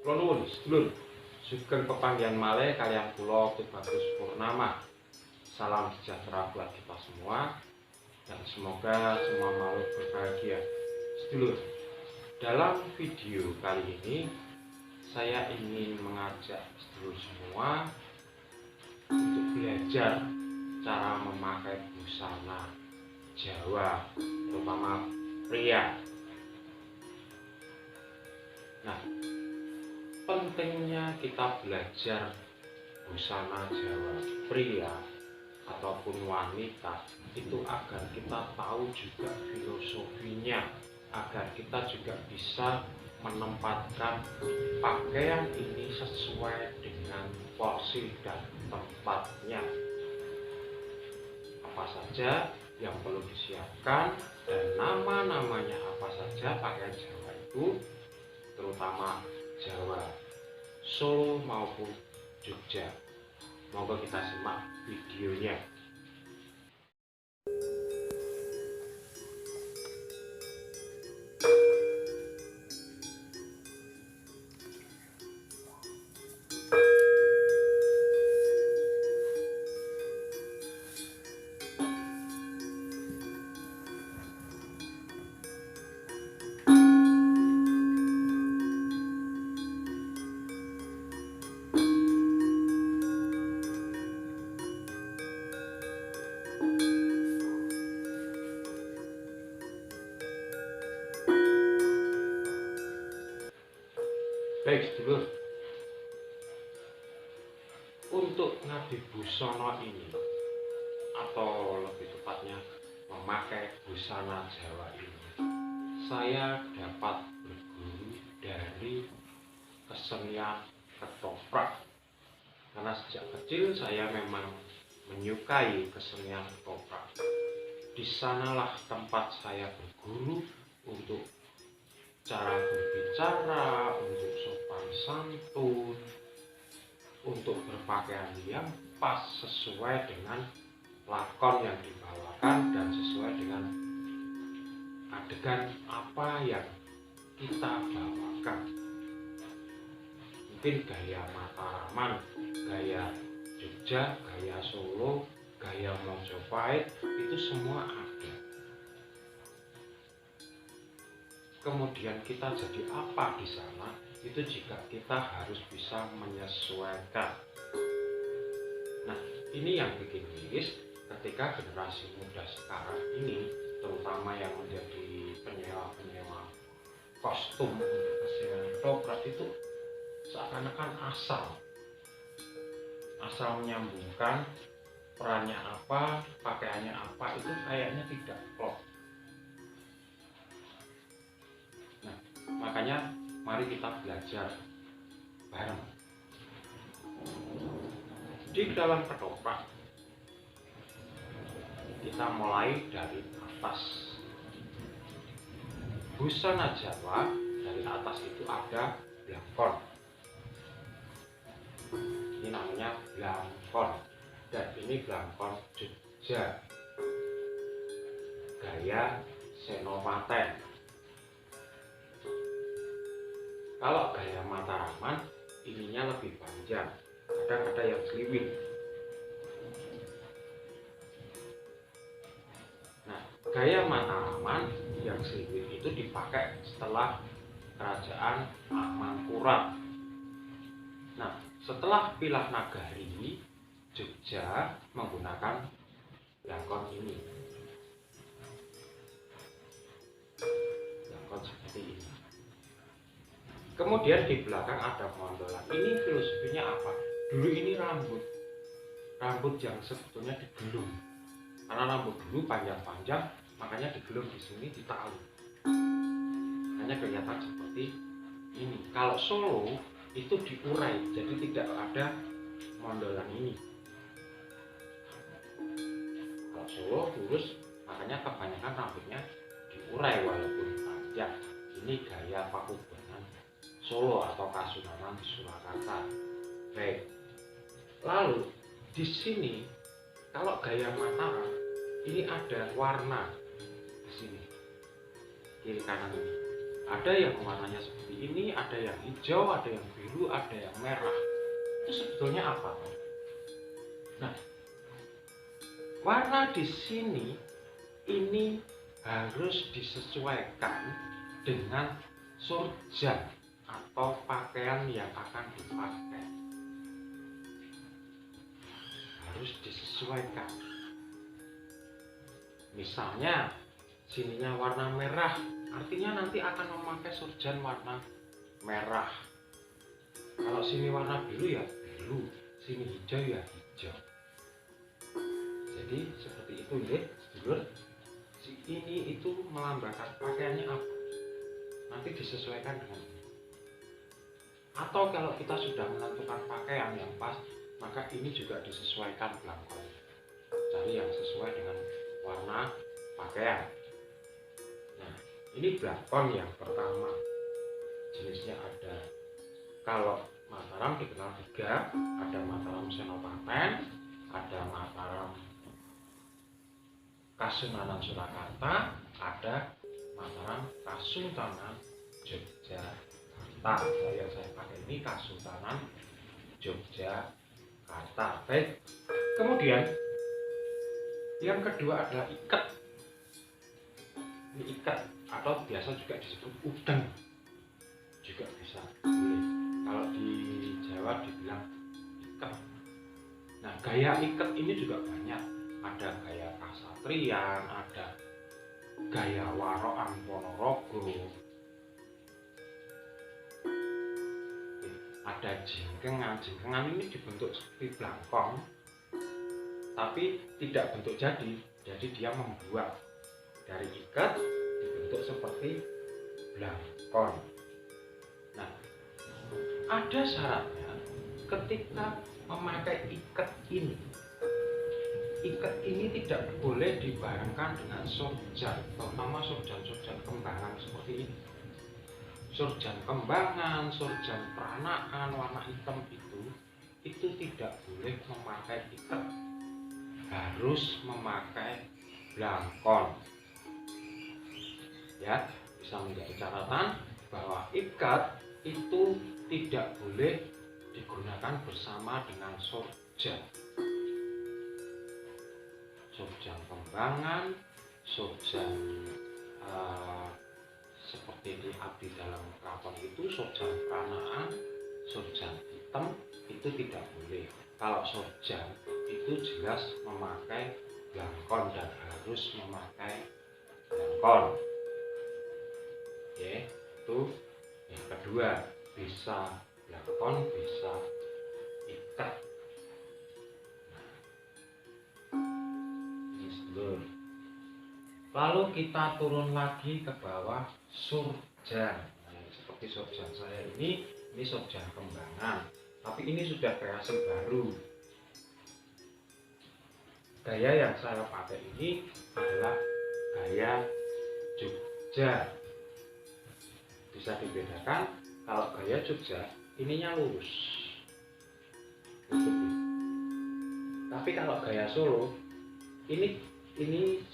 Kula nuwun sedulur, sugeng pepanggihan malih kaliyan kula Tubagus Purnama. Salam sejahtera buat kita semua dan semoga semua makhluk berbahagia. Sedulur, dalam video kali ini saya ingin mengajak sedulur semua untuk belajar cara memakai busana Jawa, terutama pria. Nah, pentingnya kita belajar busana Jawa pria ataupun wanita itu agar kita tahu juga filosofinya, agar kita juga bisa menempatkan pakaian ini sesuai dengan porsi dan tempatnya. Apa saja yang perlu disiapkan dan nama-namanya apa saja pakaian Jawa itu, terutama Jawa, Solo maupun Jogja. Monggo kita simak videonya. Baik sedulur, untuk ngadi busana ini atau lebih tepatnya memakai busana Jawa ini, saya dapat berguru dari kesenian ketoprak. Karena sejak kecil saya memang menyukai kesenian ketoprak. Di sanalah tempat saya berguru untuk cara berbicara, untuk sopan santun, untuk berpakaian yang pas sesuai dengan lakon yang dibawakan dan sesuai dengan adegan apa yang kita bawakan. Mungkin gaya Mataraman, gaya Jogja, gaya Solo, gaya Mojopahit itu semua ada. Kemudian kita jadi apa di sana itu jika kita harus bisa menyesuaikan. Nah, ini yang bikin miris ketika generasi muda sekarang ini, terutama yang menjadi penyewa kostum untuk kesenian ketoprak itu seakan-akan asal menyambungkan perannya apa, pakaiannya apa, itu kayaknya tidak klop. Nah, makanya mari kita belajar bareng. Di dalam ketoprak kita mulai dari atas. Busana Jawa dari atas itu ada blangkon. Ini namanya blangkon, dan ini blangkon Jogja gaya Senopaten. Kalau gaya Mataraman ininya lebih panjang, kadang ada yang seliwit. Nah, gaya Mataraman yang seliwit itu dipakai setelah kerajaan Amangkurat. Nah, setelah Pilah Nagari, Jogja menggunakan blangkon ini. Blangkon seperti ini. Kemudian di belakang ada mondolan. Ini filosofinya apa? Dulu ini rambut yang sebetulnya digelung. Karena rambut dulu panjang-panjang, makanya digelung di sini ditali. Hanya kelihatan seperti ini. Kalau Solo itu diurai, jadi tidak ada mondolan ini. Kalau Solo lurus, makanya kebanyakan rambutnya diurai walaupun panjang. Ini gaya Pakubunan Solo atau Kasunanan di Surakarta. Baik. Lalu di sini kalau gaya Mataram ini ada warna di sini kiri kanan ini Ada yang warnanya seperti ini, ada yang hijau, ada yang biru, ada yang merah. Itu sebetulnya apa? Nah, warna di sini ini harus disesuaikan dengan surjan atau pakaian yang akan dipakai. Harus disesuaikan. Misalnya sininya warna merah, artinya nanti akan memakai surjan warna merah. Kalau sini warna biru ya biru, sini hijau ya hijau. Jadi seperti itu ya, sedulur. Ini itu melambangkan pakaiannya apa? Nanti disesuaikan dengan ini. Atau kalau kita sudah menentukan pakaian yang pas, maka ini juga disesuaikan belangkonnya. Cari yang sesuai dengan warna pakaian. Nah, ini belangkon yang pertama. Jenisnya ada, kalau Mataram dikenal 3, ada Mataram Senopaten, ada Mataram Kasunanan Surakarta, ada Mataram Kasultanan Yogyakarta. Yang saya pakai ini Kasultanan Yogyakarta. Baik. Kemudian yang kedua adalah ikat. Ini ikat atau biasa juga disebut udeng. Juga bisa boleh. Kalau di Jawa dibilang ikat. Nah, gaya ikat ini juga banyak. Ada gaya kasatriyan, ada gaya warokan Ponorogo, ada jengkengan. Jengkengan ini dibentuk seperti belangkong, tapi tidak bentuk jadi dia membuat dari ikat dibentuk seperti belangkon. Nah, ada syaratnya ketika memakai ikat ini. Ikat ini tidak boleh dibarengkan dengan surjan, terutama surjan-surjan kembangan seperti ini. Surjan kembangan, surjan peranaan warna hitam itu tidak boleh memakai ikat. Harus memakai belangkon. Ya, bisa menjadi catatan bahwa ikat itu tidak boleh digunakan bersama dengan surjan. Surjan kembangan, surjan seperti di Abdi Dalam Keraton itu, surjan peranaan, surjan hitam itu tidak boleh. Kalau surjan itu jelas memakai belangkon dan harus memakai belangkon. Oke, itu yang kedua, bisa belangkon, bisa ikat. Lalu kita turun lagi ke bawah, surjan. Nah, seperti surjan saya ini surjan kembangan, tapi ini sudah kreasi baru. Gaya yang saya pakai ini adalah gaya Jogja. Bisa dibedakan, kalau gaya Jogja ininya lurus, tapi kalau gaya Solo ini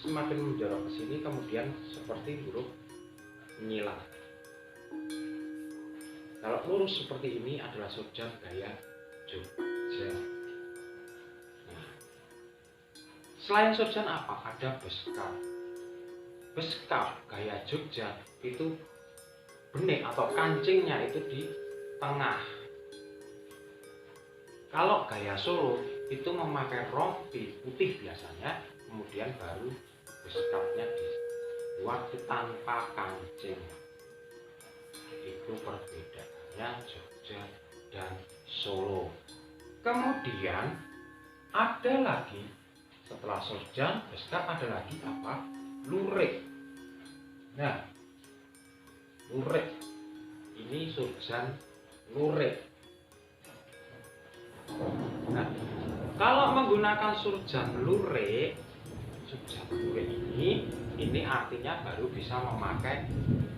semakin menjorok ke sini, kemudian seperti huruf nyilang. Kalau lurus seperti ini adalah surjan gaya Jogja. Nah, selain surjan apa? Ada beskap. Beskap gaya Jogja itu benik atau kancingnya itu di tengah. Kalau gaya Solo itu memakai rompi putih biasanya, kemudian baru beskapnya dibuat tanpa kancing. Itu perbedaannya Jogja dan Solo. Kemudian ada lagi, setelah surjan, beskap, ada lagi apa? Lurik. Nah, lurik ini surjan lurik. Nah, kalau menggunakan surjan lurik ini artinya baru bisa memakai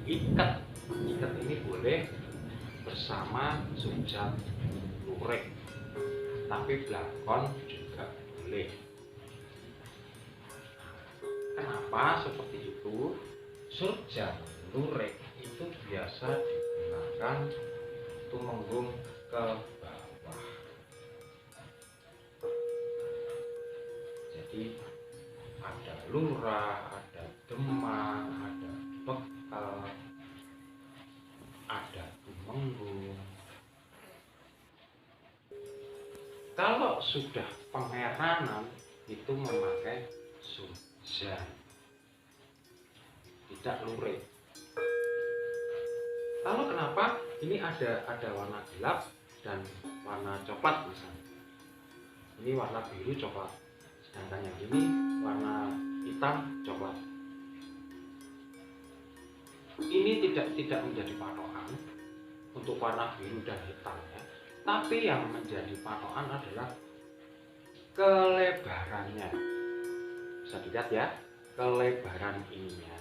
ikat. Ikat ini boleh bersama surjan lurik, tapi belangkon juga boleh. Kenapa seperti itu? Surjan lurik itu biasa digunakan tumenggung ke bawah. Jadi ada lurah, ada demang, ada bekal, ada tumenggung. Kalau sudah pengeranan itu memakai surjan, tidak lurik. Lalu kenapa ini ada warna gelap dan warna coklat misalnya? Ini warna biru coklat, sedangkan yang ini warna hitam coklat. Ini tidak menjadi patokan untuk warna biru dan hitamnya, tapi yang menjadi patokan adalah kelebarannya. Bisa dilihat ya, kelebaran ininya.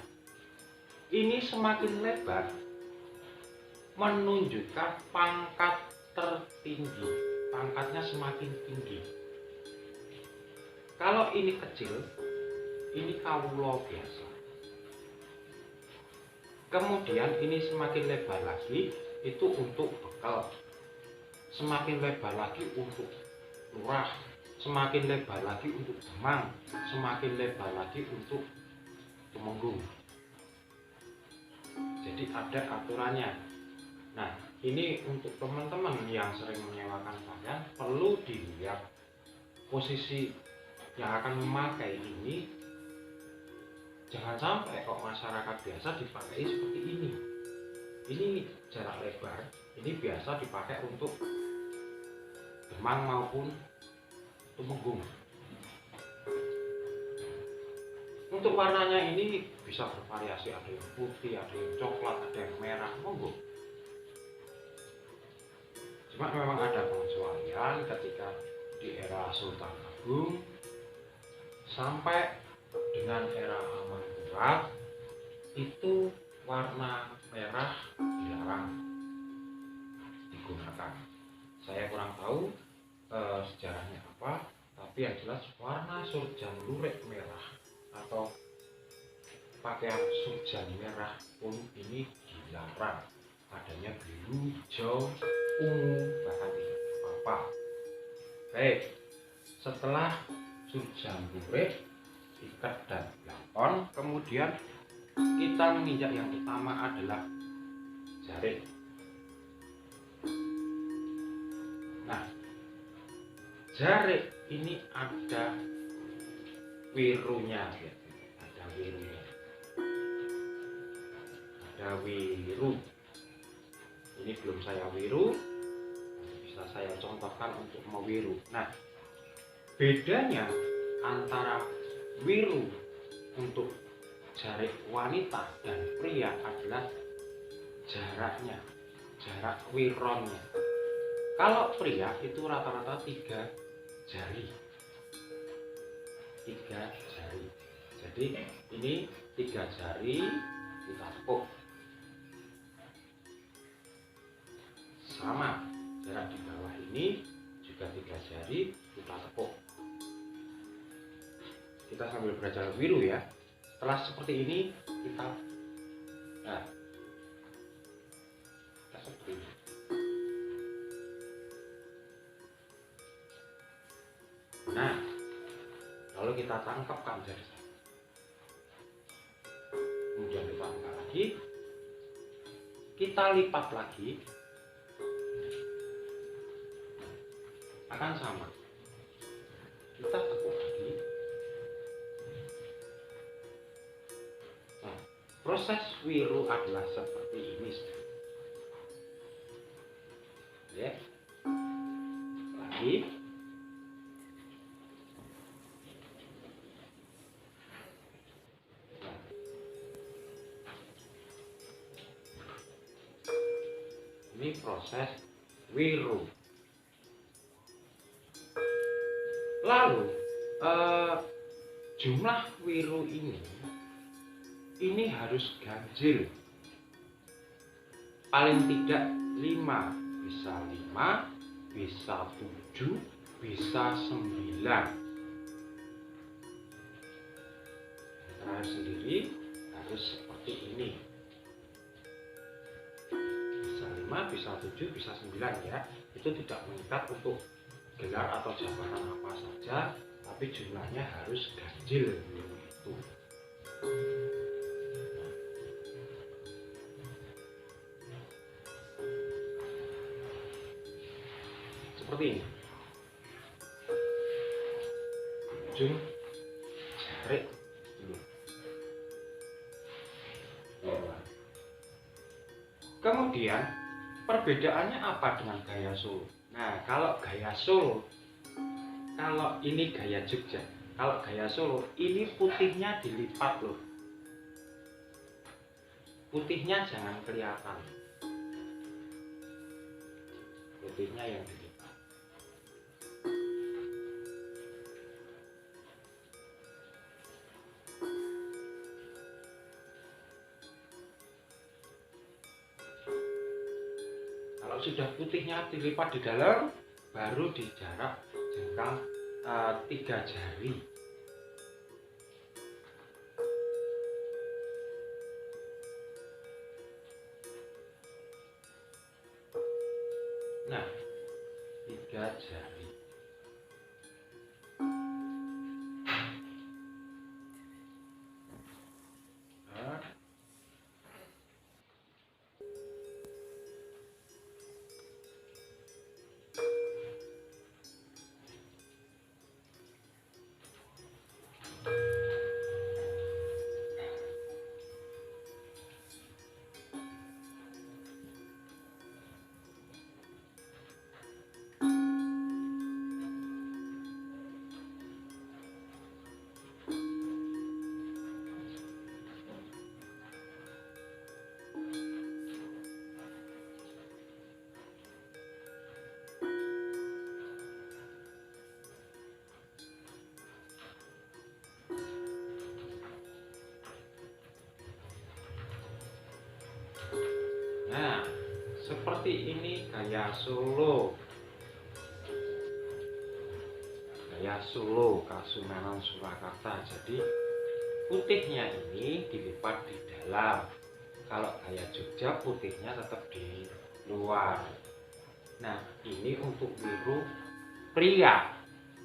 Ini semakin lebar menunjukkan pangkat tertinggi, pangkatnya semakin tinggi. Kalau ini kecil, ini kawula biasa. Kemudian ini semakin lebar lagi, itu untuk bekal. Semakin lebar lagi untuk lurah, semakin lebar lagi untuk demang, semakin lebar lagi untuk tumenggung. Jadi ada aturannya. Nah, ini untuk teman-teman yang sering menyewakan pakaian, perlu dilihat posisi yang akan memakai ini. Jangan sampai kok masyarakat biasa dipakai seperti ini. Ini jarak lebar, ini biasa dipakai untuk demang maupun tumenggung. Untuk warnanya ini bisa bervariasi, ada yang putih, ada yang coklat, ada yang merah, monggo. Cuma memang ada pengecualian ketika di era Sultan Agung sampai dengan era Amanullah itu warna merah dilarang digunakan. Saya kurang tahu sejarahnya apa, tapi yang jelas warna surjan lurik merah atau pakaian surjan merah pun ini dilarang. Adanya biru, hijau, ungu, bahkan tidak apa-apa. Baik, setelah surjan lurik, ikat dan belakon, kemudian kita menginjak yang utama adalah jarik. Nah, jarik ini ada wirunya, ada wirunya, ada wiru. Ini belum saya wiru, bisa saya contohkan untuk mewiru. Nah, bedanya antara wiru untuk jarik wanita dan pria adalah jaraknya, jarak wironnya. Kalau pria itu rata-rata 3 jari, 3 jari. Jadi ini 3 jari kita tepuk. Sama jarak di bawah ini juga 3 jari kita tepuk. Kita sambil belajar wiru ya. Setelah seperti ini kita seperti ini. Nah, lalu kita tangkapkan jari satu. Kemudian kita angkat lagi, kita lipat lagi, akan sama. Kita tekuk lagi. Nah, proses wiru adalah seperti ini. Ya. Lagi. Nah. Ini proses wiru. Lalu jumlah wiru ini harus ganjil, paling tidak 5, bisa 5, bisa 7, bisa 9. Terakhir sendiri harus seperti ini. 5, bisa 7, bisa 9 ya. Itu tidak mengikat untuk gelar atau jabatan apa saja, tapi jumlahnya harus ganjil itu. Seperti ini. Ujung jari ini. Kemudian perbedaannya apa dengan gaya Solo? Nah, kalau gaya Solo, kalau ini gaya Jogja, kalau gaya Solo ini putihnya dilipat loh. Putihnya jangan kelihatan. Putihnya yang dilipat. Kalau sudah putihnya dilipat di dalam, baru di jarak jengkal 3 jari. Nah, 3 jari. Nah, seperti ini gaya Solo. Gaya Solo, Kasunanan Surakarta. Jadi putihnya ini dilipat di dalam. Kalau gaya Jogja putihnya tetap di luar. Nah, ini untuk biru pria.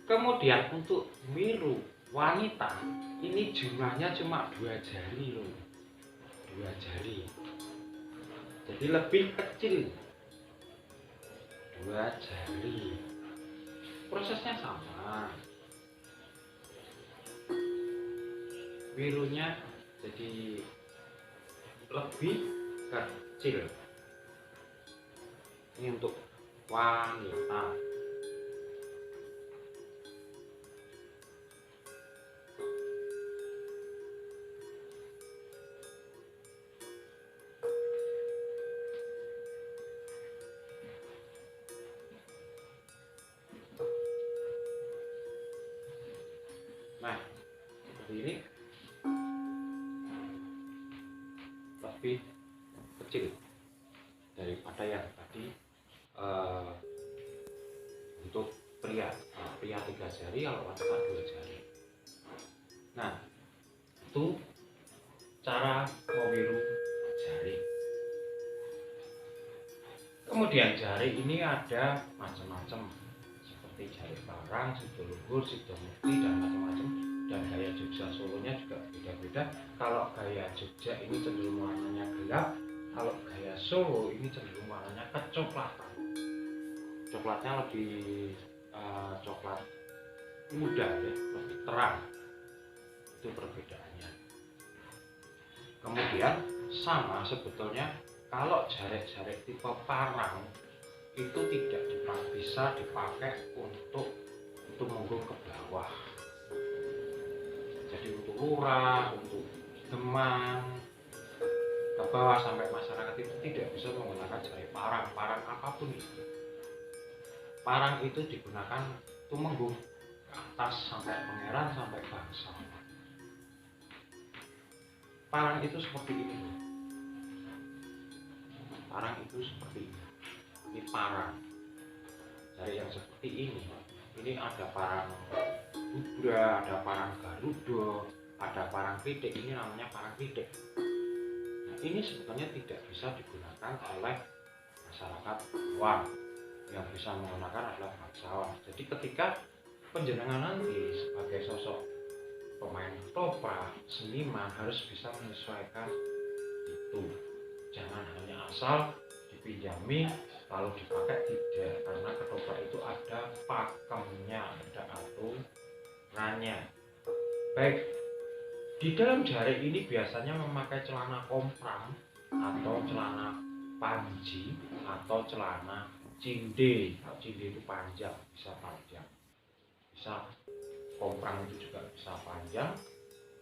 Kemudian untuk biru wanita, ini jumlahnya cuma 2 jari loh. 2 jari. Jadi lebih kecil. 2 jari. Prosesnya sama. Birunya jadi lebih kecil. Ini untuk wanita. Nah, seperti ini lebih kecil daripada yang tadi untuk pria. Nah, pria 3 jari, kalau wanita 2 jari. Nah, itu cara mewiru jari. Kemudian jari ini ada macam-macam, seperti jari parang, sidoluhur, sidomukti, dan macam-macam. Dan gaya Jogja Solonya juga beda-beda. Kalau gaya Jogja ini cenderung warnanya gelap, kalau gaya Solo ini cenderung warnanya kecoklatan. Coklatnya lebih coklat muda ya, lebih terang. Itu perbedaannya. Kemudian sama sebetulnya kalau jarik-jarik tipe parang itu tidak bisa dipakai untuk menggung ke bawah. Jadi untuk lurah, untuk demang ke bawah sampai masyarakat itu tidak bisa menggunakan jari parang. Parang apapun itu. Parang itu digunakan tumenggung ke atas sampai Pangeran sampai Bangsa. Parang itu seperti ini. Parang itu seperti ini. Ini parang. Jari yang seperti ini. Ini ada parang Budra, ada parang Garuda, ada parang kritik. Ini namanya parang kritik. Nah, ini sebetulnya tidak bisa digunakan oleh masyarakat luar yang bisa menggunakan adalah bangsawan. Jadi ketika penjenengan nanti sebagai sosok pemain ketoprak, seniman harus bisa menyesuaikan itu. Jangan hanya asal dipinjami lalu dipakai, tidak, karena ketoprak itu ada pakemnya, ada aturannya. Baik, di dalam jari ini biasanya memakai celana komprang atau celana panji atau celana cinde. Kalau cinde itu panjang, bisa panjang, bisa komprang itu juga bisa panjang.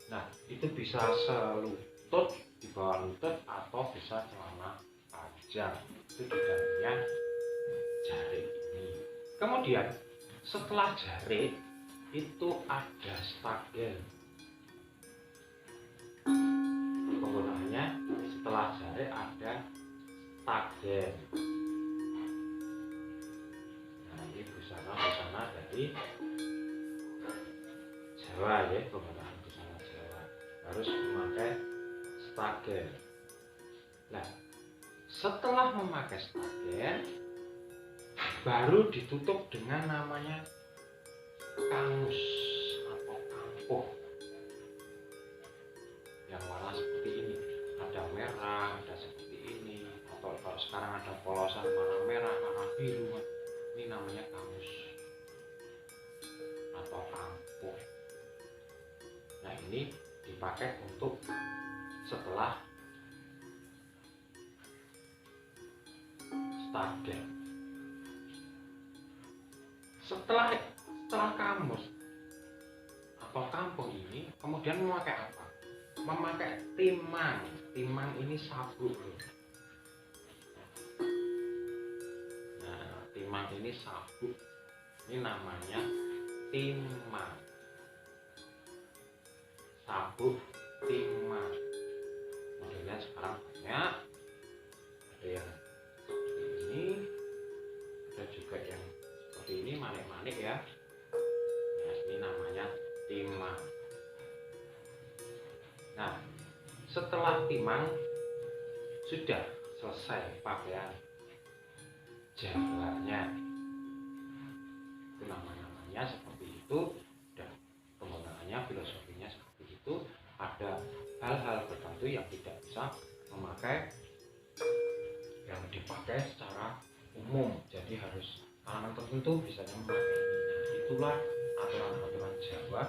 Nah, itu bisa selutut, di bawah lutut, atau bisa celana panjang. Itu di dalamnya jari ini. Kemudian setelah jari itu ada stagel. Penggunaannya setelah jari ada stagel. Nah, ini busana dari Jawa ya, penggunaan busana Jawa harus memakai stagel. Nah, setelah memakai stagel baru ditutup dengan namanya kangus atau kampuh yang warna seperti ini. Ada merah, ada seperti ini, atau kalau sekarang ada polosan warna merah, warna biru. Ini namanya kangus atau kampuh. Nah, ini dipakai untuk setelah stagel. Setelah kamus atau kampung ini kemudian memakai apa? Memakai timang. Timang ini sabuk loh. Nah, timang ini sabuk. Ini namanya timang. Sabuk timang. Modelnya sekarang banyak. Ada yang seperti ini, ada juga yang seperti ini, manik-manik ya. Nah, ini namanya timang. Nah, setelah timang sudah selesai pakaian Jawanya. Itu namanya seperti itu, dan penggunaannya, filosofinya seperti itu. Ada hal-hal tertentu yang tidak bisa memakai, yang dipakai secara umum. Jadi harus kalangan tertentu bisanya memakai ini. Nah, itulah aturan-aturan Jawa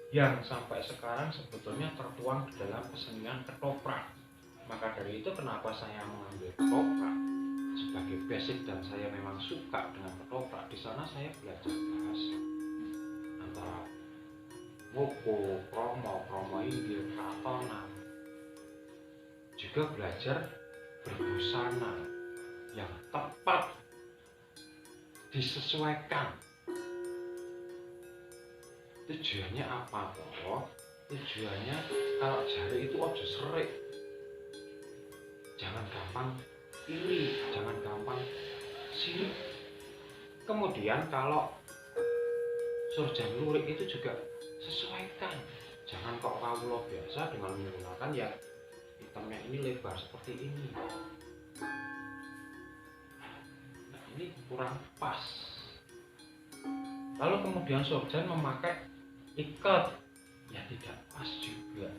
yang sampai sekarang sebetulnya tertuang di dalam kesenian ketoprak. Maka dari itu kenapa saya mengambil ketoprak sebagai basic, dan saya memang suka dengan ketoprak. Di sana saya belajar bahasa antara ngoko, kromo inggil, kratonan. Juga belajar berbusana yang tepat disesuaikan. Tujuannya apa toh? Tujuannya kalau jari itu ojo serik, jangan gampang iri, jangan gampang sirik. Kemudian kalau surjan lurik itu juga sesuaikan, jangan kok kawula biasa dengan menggunakan ya hitamnya ini lebar seperti ini. Nah, ini kurang pas. Lalu kemudian surjan memakai ikat, ya tidak pas juga.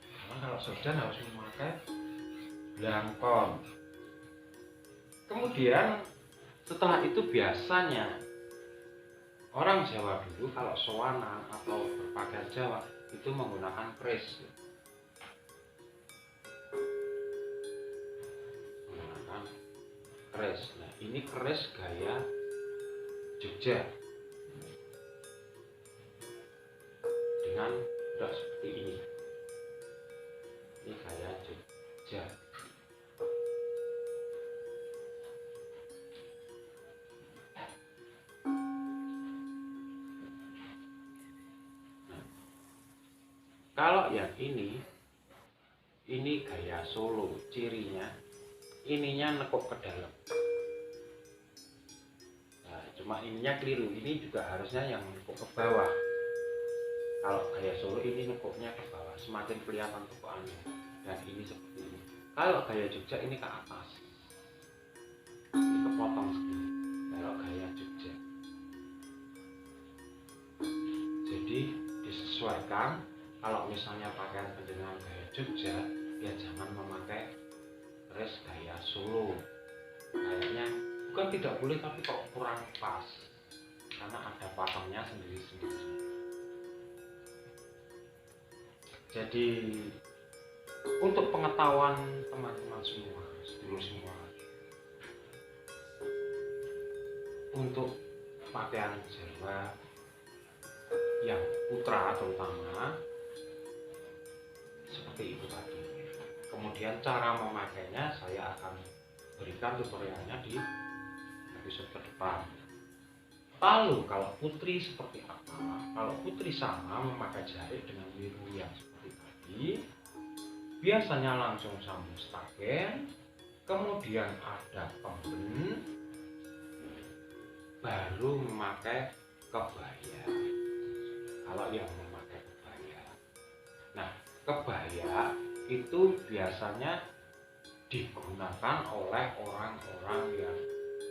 Karena kalau surjan harus memakai blangkon. Kemudian setelah itu biasanya orang Jawa dulu kalau sowanan atau berpakaian Jawa itu menggunakan keris. Menggunakan keris. Nah, ini keris gaya Jogja. Dengan tidak seperti ini. Ini gaya Jogja. Nah, kalau yang ini gaya Solo. Cirinya ininya nekuk ke dalam. Nah, cuma ininya keliru. Ini juga harusnya yang nekuk ke bawah. Kalau gaya Solo ini nekuknya ke bawah, semakin kelihatan tekukannya. Dan ini seperti ini. Kalau gaya Jogja ini ke atas, ini kepotong segini. Kalau gaya Jogja, jadi disesuaikan. Kalau misalnya pakaian penjenengan gaya Jogja, ya jangan memakai dress gaya Solo. Kayaknya bukan tidak boleh, tapi kok kurang pas, karena ada patangnya sendiri-sendiri. Jadi untuk pengetahuan teman-teman semua, sedulur semua, untuk pakaian Jawa yang putra terutama seperti itu tadi. Kemudian cara memakainya saya akan berikan tutorialnya di episode ke depan. Lalu kalau putri seperti apa? Kalau putri sama memakai jarik dengan wiru yang seperti tadi, biasanya langsung sambung stagen, kemudian ada pemben, baru memakai kebaya. Kalau yang memakai kebaya, nah kebaya itu biasanya digunakan oleh orang-orang yang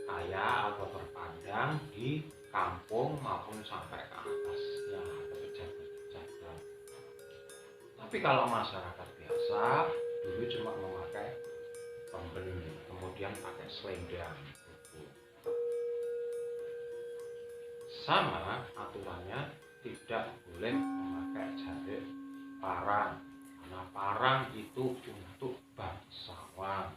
kaya atau terpandang di kampung maupun sampai ke atasnya, ke pejabat-pejabat. Tapi kalau masyarakat biasa dulu cuma memakai pemben, kemudian pakai selendang. Sama aturannya, tidak boleh memakai jarik parang, karena parang itu untuk bangsawan.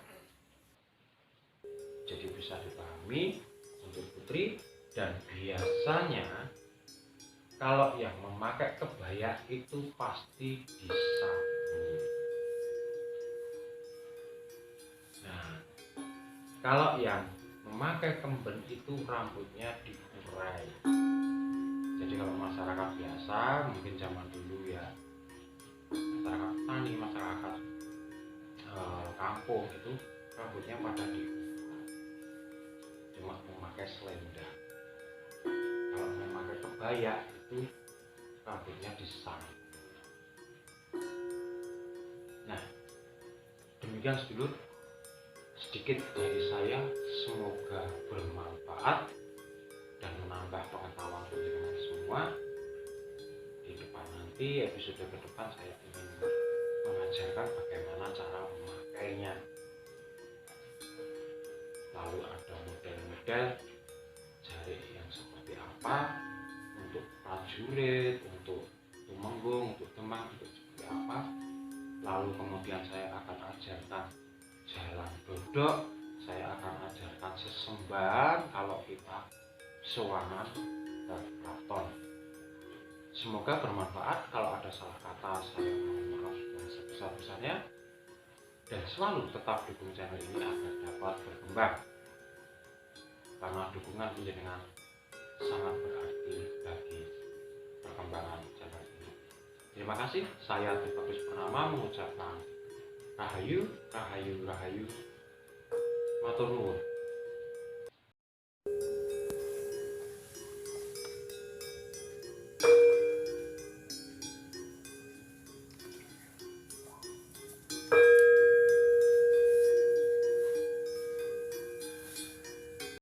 Jadi bisa dipahami untuk putri. Dan biasanya kalau yang memakai kebaya itu pasti disambung. Nah, kalau yang memakai kemben itu rambutnya diurai. Jadi kalau masyarakat biasa, mungkin zaman dulu ya, masyarakat tani, masyarakat kampung itu rambutnya pada diurai, cuma memakai selendang. Kalau memakai kebaya itu rambutnya disambung. Nah, demikian sedulur sedikit dari saya, semoga bermanfaat dan menambah pengetahuan teman-teman semua. Di depan nanti, episode ke depan, saya ingin mengajarkan bagaimana cara memakainya. Lalu ada model-model jarik yang seperti apa untuk prajurit, untuk tumenggung, untuk demang, untuk seperti apa. Lalu kemudian saya akan ajarkan jalan dodok, saya akan ajarkan sesembahan kalau kita sowanan ke keraton. Semoga bermanfaat. Kalau ada salah kata, saya mohon maaf yang sebesar-besarnya. Dan selalu tetap dukung channel ini agar dapat berkembang, karena dukungan penjenengan sangat berarti bagi perkembangan channel ini. Terima kasih. Saya Tifakris Purnama mengucapkan Rahayu, Rahayu, Rahayu. Matur nuwun.